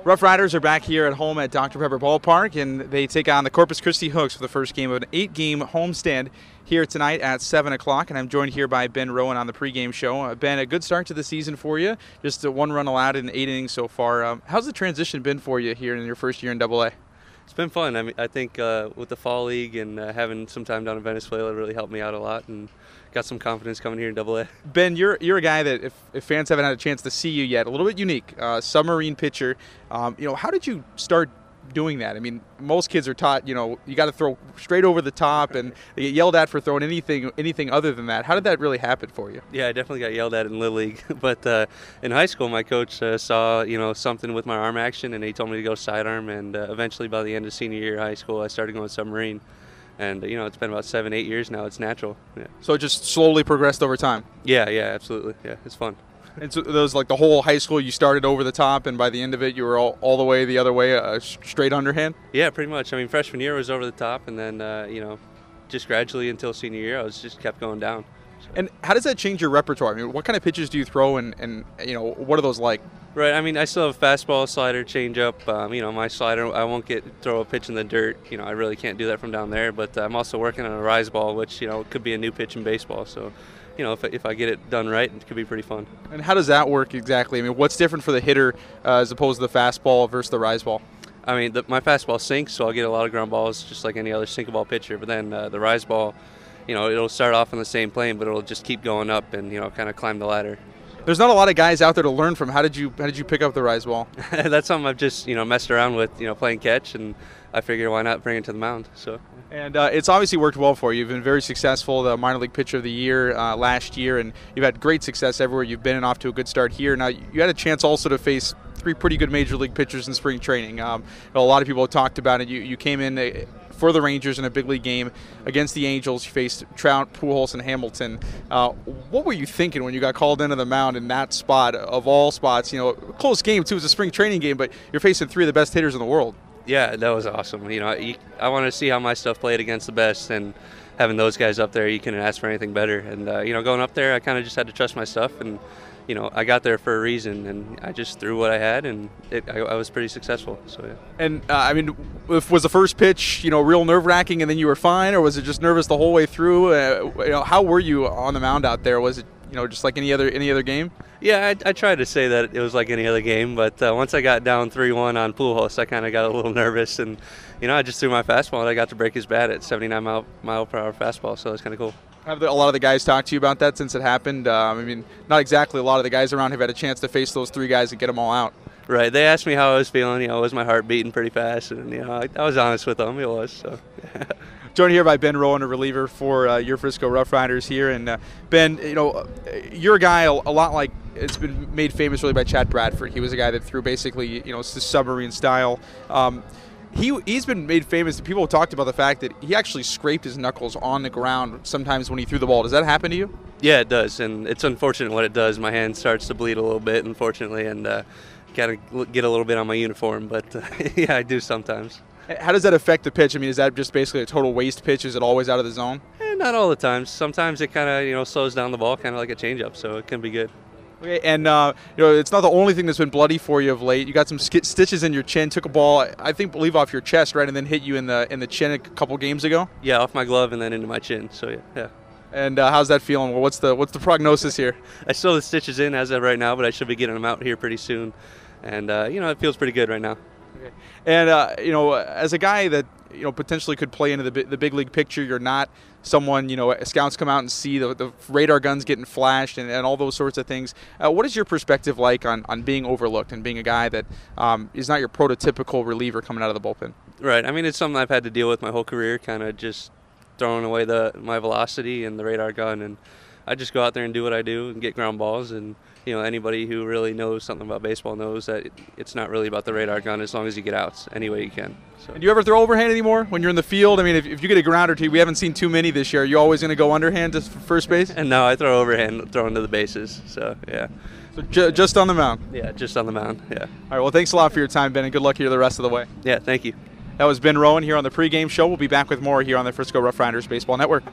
RoughRiders are back here at home at Dr. Pepper Ballpark, and they take on the Corpus Christi Hooks for the first game of an 8-game homestand here tonight at 7 o'clock. And I'm joined here by Ben Rowen on the pregame show. Ben, a good start to the season for you. Just one run allowed in 8 innings so far. How's the transition been for you here in your first year in AA? It's been fun. I think with the fall league and having some time down in Venezuela really helped me out a lot, and got some confidence coming here in AA. Ben, you're a guy that if fans haven't had a chance to see you yet, a little bit unique, submarine pitcher. How did you start doing that? I mean, most kids are taught, you got to throw straight over the top, and they get yelled at for throwing anything other than that. How did that really happen for you? Yeah, I definitely got yelled at in Little League, but in high school, my coach saw something with my arm action, and he told me to go sidearm. And eventually, by the end of senior year of high school, I started going submarine. And, it's been about 7-8 years now. It's natural. Yeah. So it just slowly progressed over time? Yeah, absolutely. Yeah, it's fun. And so those, like the whole high school, you started over the top, and by the end of it, you were all the way the other way, straight underhand? Yeah, pretty much. I mean, freshman year was over the top, and then, just gradually until senior year, I was just kept going down. So. And how does that change your repertoire? I mean, what kind of pitches do you throw, and what are those like? Right. I mean, I still have fastball, slider, changeup. My slider, I won't throw a pitch in the dirt. I really can't do that from down there. But I'm also working on a rise ball, which could be a new pitch in baseball. So, if I get it done right, it could be pretty fun. And how does that work exactly? I mean, what's different for the hitter as opposed to the fastball versus the rise ball? I mean, my fastball sinks, so I'll get a lot of ground balls, just like any other sinkerball pitcher. But then the rise ball, it'll start off on the same plane, but it'll just keep going up and kind of climb the ladder. There's not a lot of guys out there to learn from. How did you pick up the rise ball? That's something I've just messed around with, playing catch, and I figured why not bring it to the mound. So. And it's obviously worked well for you. You've been very successful, the minor league pitcher of the year last year, and you've had great success everywhere you've been, and off to a good start here. Now you had a chance also to face 3 pretty good major league pitchers in spring training. A lot of people have talked about it. You came in for the Rangers in a big league game against the Angels. You faced Trout, Pujols, and Hamilton. What were you thinking when you got called into the mound in that spot of all spots? Close game too. It was a spring training game, but you're facing 3 of the best hitters in the world. Yeah, that was awesome. I want to see how my stuff played against the best, and having those guys up there, you couldn't ask for anything better. And going up there, I kind of just had to trust my stuff, and I got there for a reason, and I just threw what I had, and I was pretty successful. So yeah. And was the first pitch real nerve-wracking, and then you were fine, or was it just nervous the whole way through? How were you on the mound out there? Was it just like any other game? Yeah, I tried to say that it was like any other game, but once I got down 3-1 on Pujols, I kind of got a little nervous, and I just threw my fastball, and I got to break his bat at 79 mile per hour fastball, so that's kind of cool. Have a lot of the guys talked to you about that since it happened? Not exactly. A lot of the guys around have had a chance to face those 3 guys and get them all out. Right. They asked me how I was feeling. Was my heart beating pretty fast? And I was honest with them. It was. So. Joined here by Ben Rowen, a reliever for your Frisco RoughRiders here. And Ben, you're a guy a lot like it's been made famous really by Chad Bradford. He was a guy that threw basically the submarine style. He's been made famous. People have talked about the fact that he actually scraped his knuckles on the ground sometimes when he threw the ball. Does that happen to you? Yeah, it does, and it's unfortunate what it does. My hand starts to bleed a little bit, unfortunately, and kind of get a little bit on my uniform. But yeah, I do sometimes. How does that affect the pitch? I mean, is that just basically a total waste pitch? Is it always out of the zone? Not all the time. Sometimes it kind of slows down the ball, kind of like a changeup, so it can be good. Okay, and it's not the only thing that's been bloody for you of late. You got some stitches in your chin. Took a ball, I believe, off your chest, right, and then hit you in the chin a couple games ago. Yeah, off my glove and then into my chin. So yeah. And how's that feeling? Well, what's the prognosis here? I still have the stitches in as of right now, but I should be getting them out here pretty soon. And it feels pretty good right now. Okay. And as a guy that potentially could play into the big league picture, you're not someone scouts come out and see the radar guns getting flashed and all those sorts of things. What is your perspective like on being overlooked and being a guy that is not your prototypical reliever coming out of the bullpen? Right. I mean, it's something I've had to deal with my whole career, kind of just throwing away my velocity and the radar gun, and I just go out there and do what I do and get ground balls. And anybody who really knows something about baseball knows that it's not really about the radar gun as long as you get outs any way you can. So. And do you ever throw overhand anymore when you're in the field? I mean, if you get a ground or two, we haven't seen too many this year. Are you always going to go underhand to first base? And no, I throw overhand, throwing to the bases. So yeah. So just on the mound? Yeah, just on the mound. Yeah. All right. Well, thanks a lot for your time, Ben, and good luck here the rest of the way. Yeah. Thank you. That was Ben Rowen here on the pregame show. We'll be back with more here on the Frisco RoughRiders Baseball Network.